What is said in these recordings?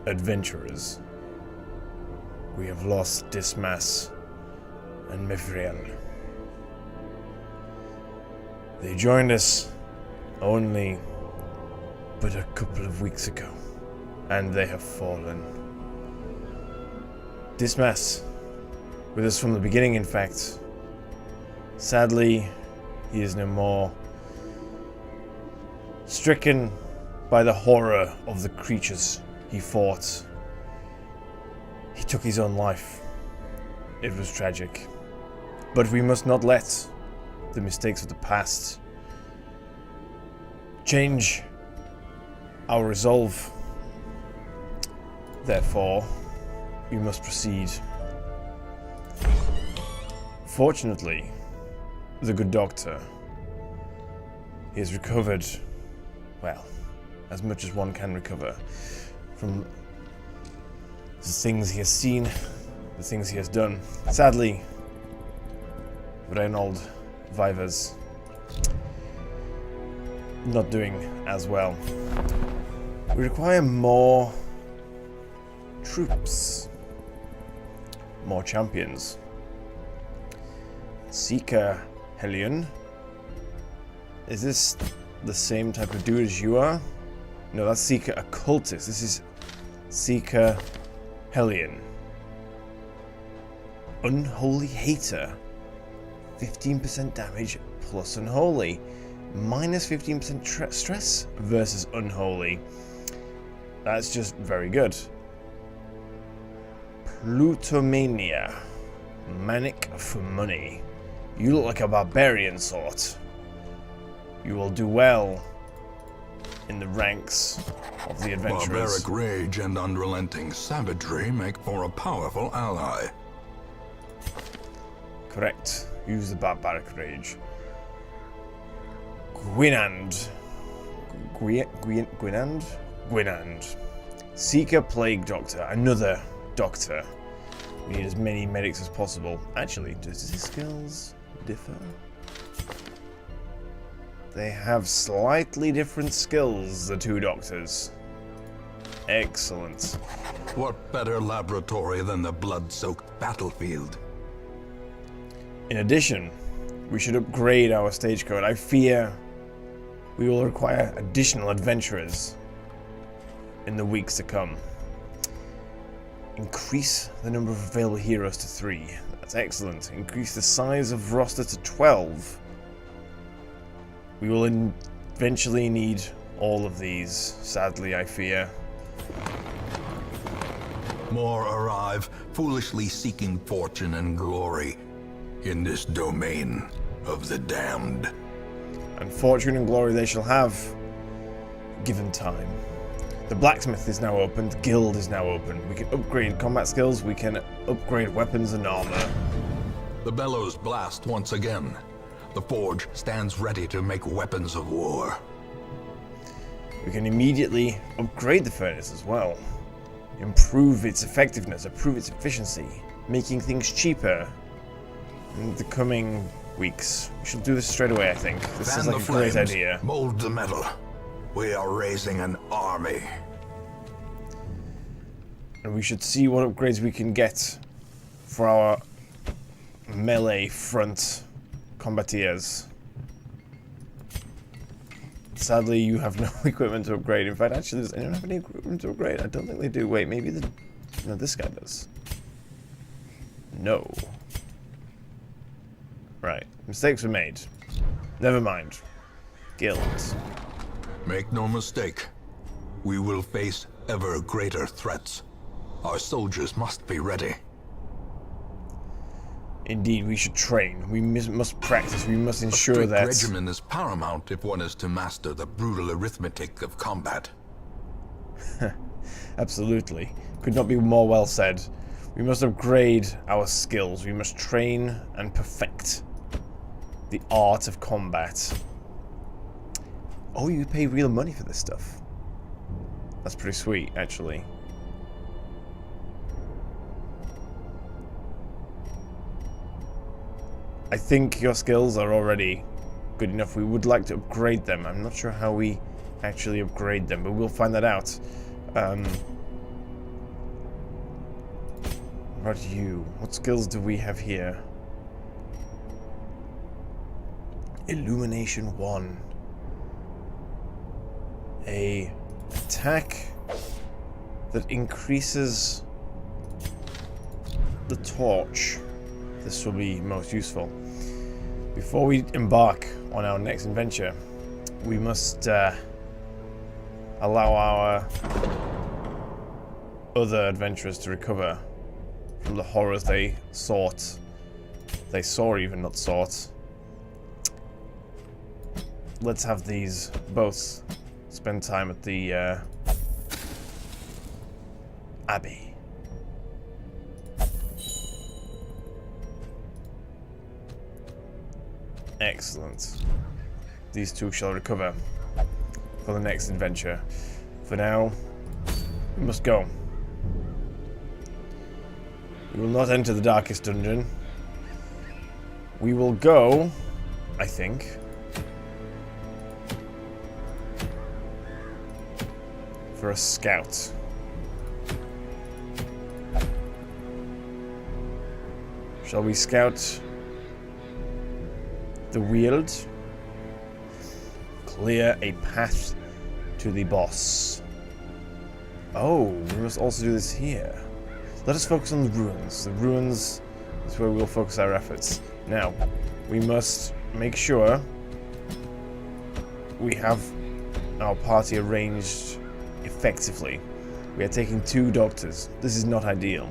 adventurers. We have lost Dismas and Mifriel. They joined us only but a couple of weeks ago, and they have fallen. Dismas, with us from the beginning, in fact. Sadly, he is no more. Stricken by the horror of the creatures he fought, he took his own life. It was tragic. But we must not let the mistakes of the past change our resolve. Therefore, we must proceed. Fortunately, the good doctor, he has recovered, well, as much as one can recover from the things he has seen, the things he has done. Sadly, Reynold Vivas not doing as well. We require more troops, more champions. Seeker Hellion. Is this the same type of dude as you are? No, that's Seeker Occultist. This is Seeker Hellion. Unholy Hater. 15% damage plus Unholy. Minus 15% stress versus Unholy. That's just very good. Plutomania. Manic for money. You look like a barbarian sort. You will do well in the ranks of the adventurers. Barbaric rage and unrelenting savagery make for a powerful ally. Correct. Use the barbaric rage. Gwynand. Gwynand. Seeker Plague Doctor. Another doctor. We need as many medics as possible. Actually, does his skills differ? They have slightly different skills, the two doctors. Excellent. What better laboratory than the blood-soaked battlefield? In addition, we should upgrade our stage code. I fear we will require additional adventurers in the weeks to come. Increase the number of available heroes to 3. That's excellent. Increase the size of roster to 12. We will eventually need all of these, sadly, I fear. More arrive, foolishly seeking fortune and glory in this domain of the damned. And fortune and glory they shall have, given time. The blacksmith is now open, the guild is now open. We can upgrade combat skills, we can upgrade weapons and armor. The bellows blast once again. The forge stands ready to make weapons of war. We can immediately upgrade the furnace as well. Improve its effectiveness, improve its efficiency, making things cheaper in the coming weeks. We should do this straight away, I think. This is like a great idea. Mold the metal. We are raising an army. And we should see what upgrades we can get for our melee front combateers. Sadly, you have no equipment to upgrade. In fact, actually, does anyone have any equipment to upgrade? I don't think they do. Wait, maybe no, this guy does. No. Right. Mistakes were made. Never mind. Guilds. Make no mistake. We will face ever greater threats. Our soldiers must be ready. Indeed, we should train. We must practice. We must ensure a that... regimen is paramount if one is to master the brutal arithmetic of combat. Absolutely. Could not be more well said. We must upgrade our skills. We must train and perfect the art of combat. Oh, you pay real money for this stuff. That's pretty sweet, actually. I think your skills are already good enough. We would like to upgrade them. I'm not sure how we actually upgrade them, but we'll find that out. What about you? What skills do we have here? Illumination 1. A attack that increases the torch. This will be most useful. Before we embark on our next adventure, we must allow our other adventurers to recover from the horrors they saw, even not sought. Let's have these both spend time at the Abbey. Excellent. These two shall recover for the next adventure. For now, we must go. We will not enter the darkest dungeon. We will go, I think, for a scout. Shall we scout the Weald? Clear a path to the boss. Oh, we must also do this here. Let us focus on the ruins. The ruins is where we will focus our efforts. Now, we must make sure we have our party arranged effectively. We are taking 2 doctors. This is not ideal.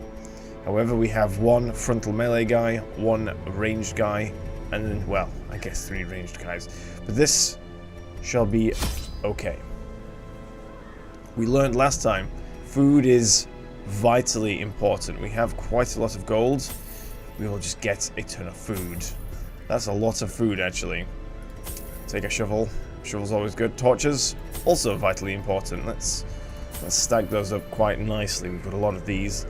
However, we have 1 frontal melee guy, 1 ranged guy, and then, well, I guess 3 ranged guys. But this shall be okay. We learned last time, food is vitally important. We have quite a lot of gold. We will just get a ton of food. That's a lot of food, actually. Take a shovel. Shovel's always good. Torches, also vitally important. Let's stack those up quite nicely. We've got a lot of these.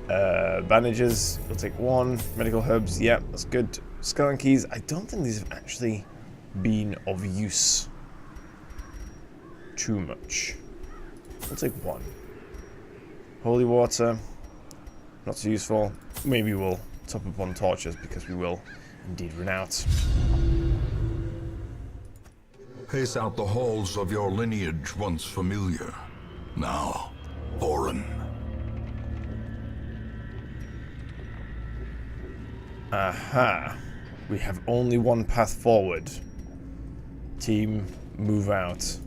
Bandages, we'll take 1. Medical herbs, yeah, that's good. Skeleton keys, I don't think these have actually been of use too much. We'll take 1. Holy water, not so useful. Maybe we'll top up on torches because we will indeed run out. Pace out the halls of your lineage once familiar, now foreign. Aha. We have only 1 path forward. Team, move out.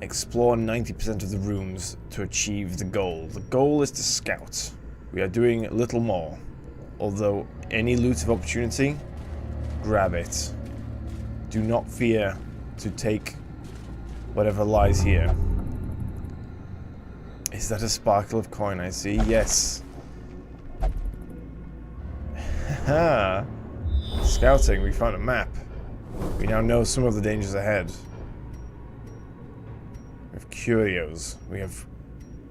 Explore 90% of the rooms to achieve the goal. The goal is to scout. We are doing little more. Although any loot of opportunity, grab it. Do not fear to take whatever lies here. Is that a sparkle of coin I see? Yes. Haha. Scouting, we found a map. We now know some of the dangers ahead. We have curios. We have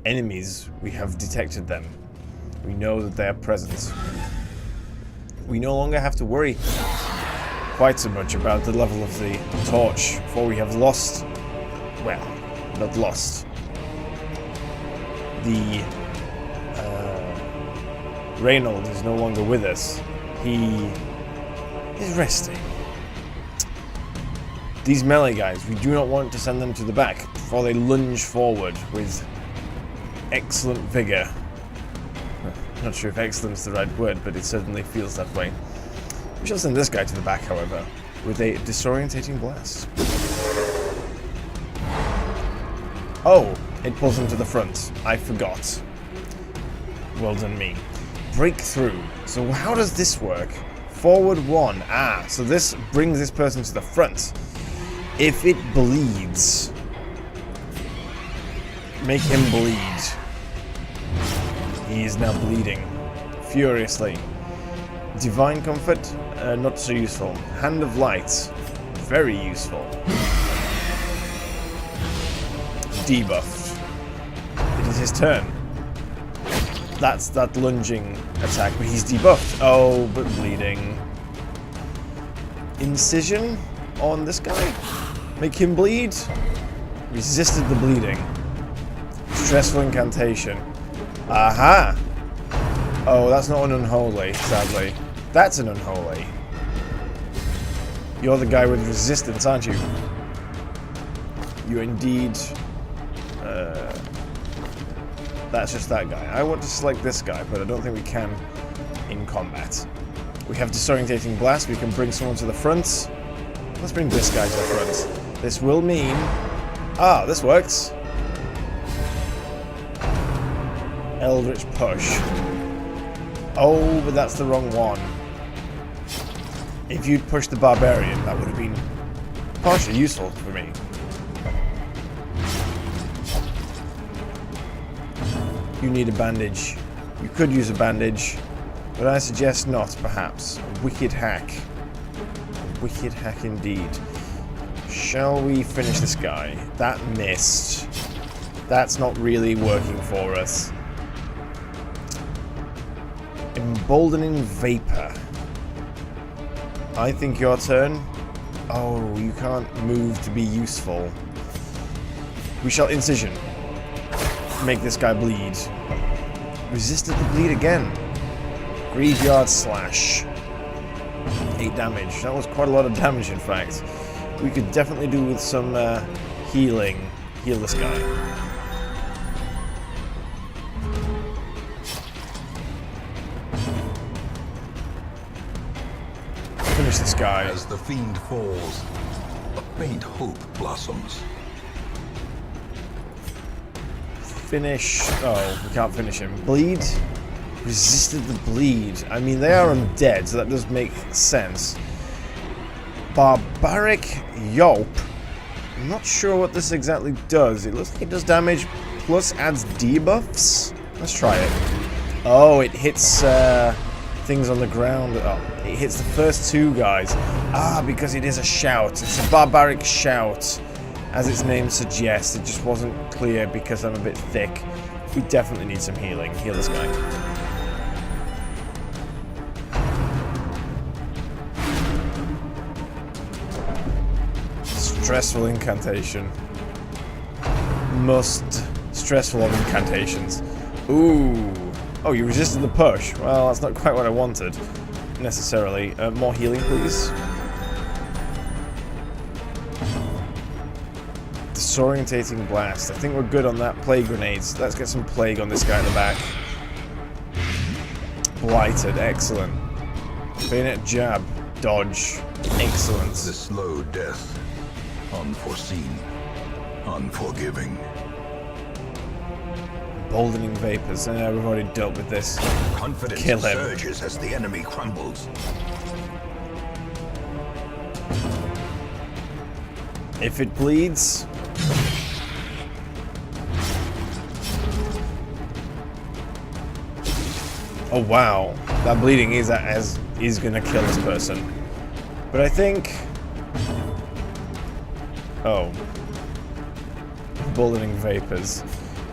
enemies. We have detected them. We know that they are present. We no longer have to worry quite so much about the level of the torch, for we have lost, well, not lost. The Reynold is no longer with us. He is resting. These melee guys, we do not want to send them to the back before they lunge forward with excellent vigor. Not sure if excellent is the right word, but it certainly feels that way. We shall send this guy to the back, however, with a disorientating blast. Oh, it pulls him to the front. I forgot. Well done me. Breakthrough. So how does this work? Forward 1. Ah, so this brings this person to the front. If it bleeds, make him bleed. He is now bleeding furiously. Divine Comfort, not so useful. Hand of Light, very useful. Debuffed. It is his turn. That's that lunging attack, but he's debuffed. Oh, but bleeding. Incision on this guy. Make him bleed. Resisted the bleeding. Let's Stressful incantation. Aha! Oh, that's not an unholy, sadly. That's an unholy. You're the guy with resistance, aren't you? You indeed... that's just that guy. I want to select this guy, but I don't think we can in combat. We have Disorientating Blast. We can bring someone to the front. Let's bring this guy to the front. This will mean... Ah, this works. Eldritch Push. Oh, but that's the wrong one. If you'd pushed the Barbarian, that would have been partially useful for me. You need a bandage. You could use a bandage, but I suggest not, perhaps. A wicked hack. A wicked hack indeed. Shall we finish this guy? That missed. That's not really working for us. Emboldening Vapor. I think your turn. Oh, you can't move to be useful. We shall Incision. Make this guy bleed. Resisted the bleed again. Graveyard Slash. 8 damage. That was quite a lot of damage, in fact. We could definitely do with some healing. Heal this guy. Finish this guy. As the fiend falls, a faint hope blossoms. Finish. Oh, we can't finish him. Bleed. Resisted the bleed. I mean, they are undead, so that does make sense. Barbaric Yelp. I'm not sure what this exactly does. It looks like it does damage plus adds debuffs. Let's try it. Oh, it hits things on the ground. Oh, it hits the first 2 guys. Ah, because it is a shout. It's a barbaric shout. As its name suggests, it just wasn't clear because I'm a bit thick. We definitely need some healing. Heal this guy. Stressful incantation. Most stressful of incantations. Ooh. Oh, you resisted the push. Well, that's not quite what I wanted, necessarily. More healing, please. Disorientating Blast. I think we're good on that. Plague Grenades. Let's get some Plague on this guy in the back. Blighted. Excellent. Bayonet Jab. Dodge. Excellent. The slow death. Unforeseen. Unforgiving. Emboldening Vapors. We've already dealt with this. Confidence Kill him. surges as the enemy crumbles. If it bleeds... Oh wow, that bleeding is gonna kill this person. But I think... Oh. Emboldening Vapors.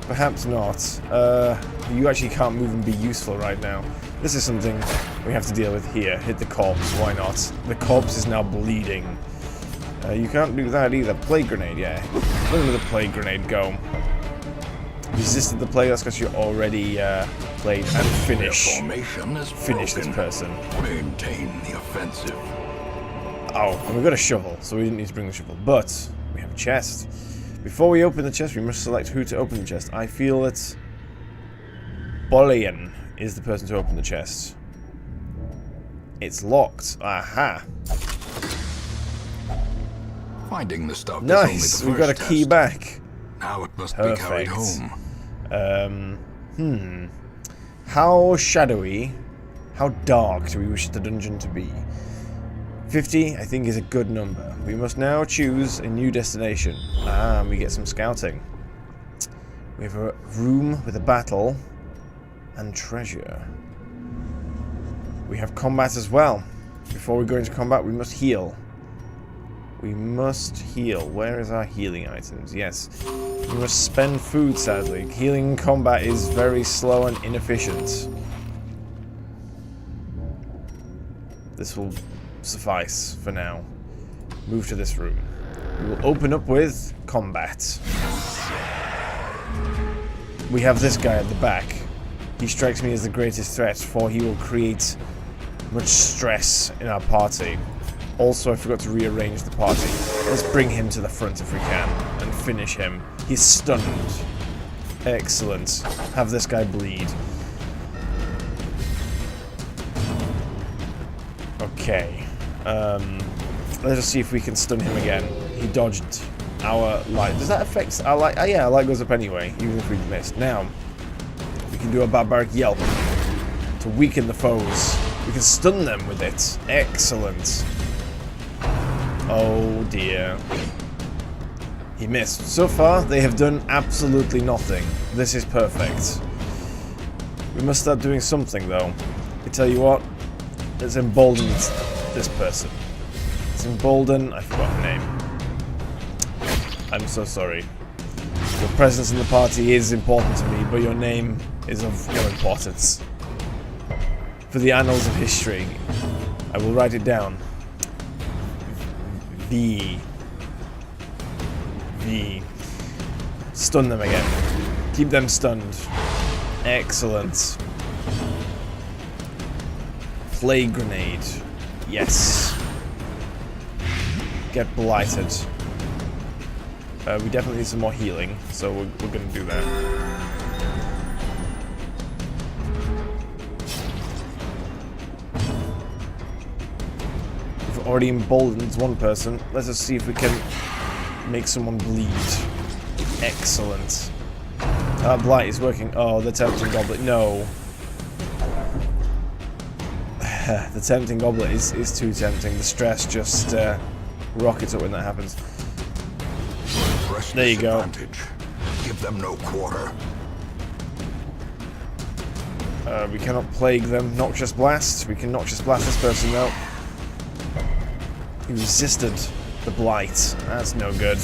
Perhaps not. You actually can't move and be useful right now. This is something we have to deal with here. Hit the corpse, why not? The corpse is now bleeding. You can't do that either. Plague Grenade, yeah. Look at the Plague Grenade go. Resisted the plague, that's because you already played. And finish. Finish this person. Maintain the offensive. Oh, and we've got a shovel, so we didn't need to bring the shovel. But we have a chest. Before we open the chest, we must select who to open the chest. I feel that Bolian is the person to open the chest. It's locked. Aha. Finding the stuff. Nice. We've got a key back. Now it must Perfect. be carried home. How shadowy, how dark do we wish the dungeon to be? 50, I think, is a good number. We must now choose a new destination. Ah, and we get some scouting. We have a room with a battle and treasure. We have combat as well. Before we go into combat, we must heal. We must heal. Where is our healing items? Yes. We must spend food, sadly. Healing in combat is very slow and inefficient. This will suffice for now. Move to this room. We will open up with combat. we have this guy at the back. He strikes me as the greatest threat, for he will create much stress in our party. Also, I forgot to rearrange the party. Let's bring him to the front if we can and finish him. He's stunned. Excellent. Have this guy bleed. Okay. Let's just see if we can stun him again. He dodged our light. Does that affect our light? Oh yeah, our light goes up anyway, even if we missed. Now, we can do a barbaric yelp to weaken the foes. We can stun them with it. Excellent. Oh dear. He missed. So far, they have done absolutely nothing. This is perfect. We must start doing something, though. I tell you what, let's embolden this person. Let's embolden... I forgot her name. I'm so sorry. Your presence in the party is important to me, but your name is of no importance. For the annals of history, I will write it down. V. Stun them again. Keep them stunned. Excellent. Plague grenade. Yes. Get blighted. We definitely need some more healing, so we're going to do that. We've already emboldened one person. Let's just see if we can make someone bleed. Excellent. Blight is working. Oh, the tempting goblet. No. The tempting goblet is too tempting. The stress just rockets up when that happens. There you go. Give them no quarter. We cannot plague them. Noxious blast. We can noxious blast this person though. He resisted the blight. That's no good.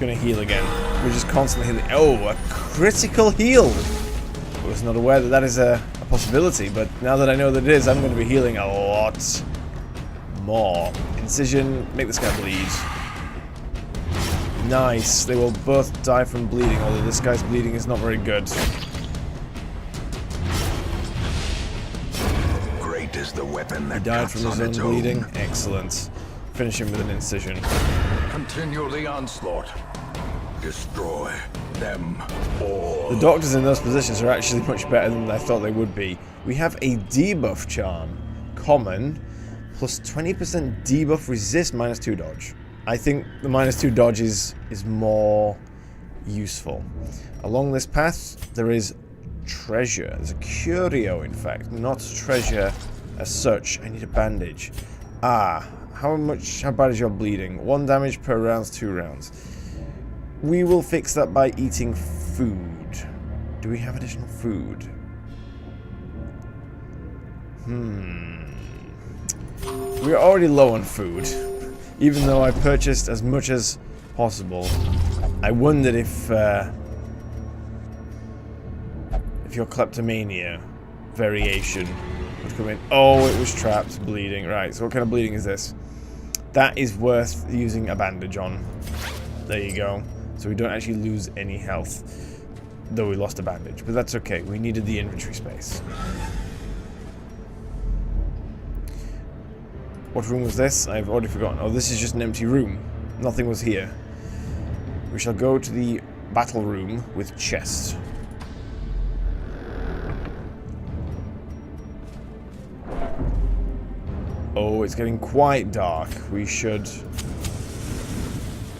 Gonna heal again. We're just constantly healing. Oh, a critical heal! I was not aware that that is a possibility, but now that I know that it is, I'm going to be healing a lot more. Incision, make this guy bleed. Nice. They will both die from bleeding, although this guy's bleeding is not very good. Great is the weapon that He died from his own bleeding. Excellent. Finish him with an incision. Continue the onslaught. Destroy them all. The doctors in those positions are actually much better than I thought they would be. We have a debuff charm. Common. Plus 20% debuff resist minus 2 dodge. I think the minus 2 dodge is more useful. Along this path, there is treasure. There's a curio, in fact. Not treasure as such. I need a bandage. Ah. How bad is your bleeding? 1 damage per round, 2 rounds. We will fix that by eating food. Do we have additional food? We're already low on food. Even though I purchased as much as possible. I wondered if your kleptomania variation would come in. Oh, it was trapped, bleeding. Right, so what kind of bleeding is this? That is worth using a bandage on. There you go. So we don't actually lose any health. Though we lost a bandage. But that's okay. We needed the inventory space. What room was this? I've already forgotten. Oh, this is just an empty room. Nothing was here. We shall go to the battle room with chest. Oh, it's getting quite dark. We should...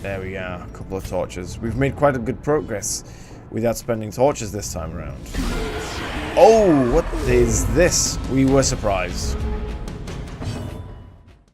There we are. A couple of torches. We've made quite a good progress without spending torches this time around. Oh, what is this? We were surprised.